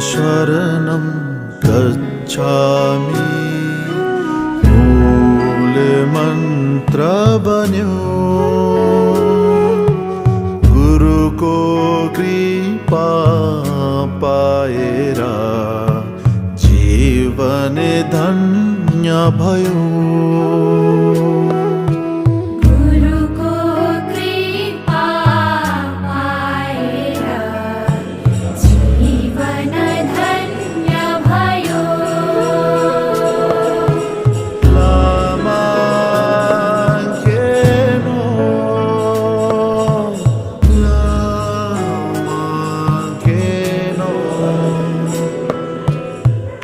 शरणं गच्छामि मूलमन्त्र बन्यो गुरुको कृपा पाएर जीवन धन्य भयो। गुरुको कृपा पाएर जीवन धन्य भयो। लामा केनो लामा केनो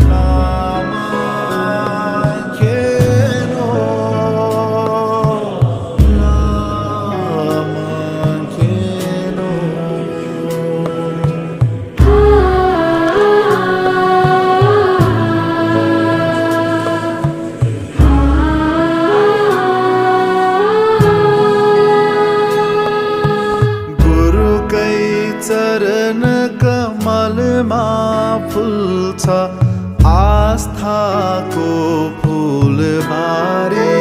लामा केनो लामा केनो। गुरुकै चरण कमलमा फुल्छ आस्थाको फुलबारी।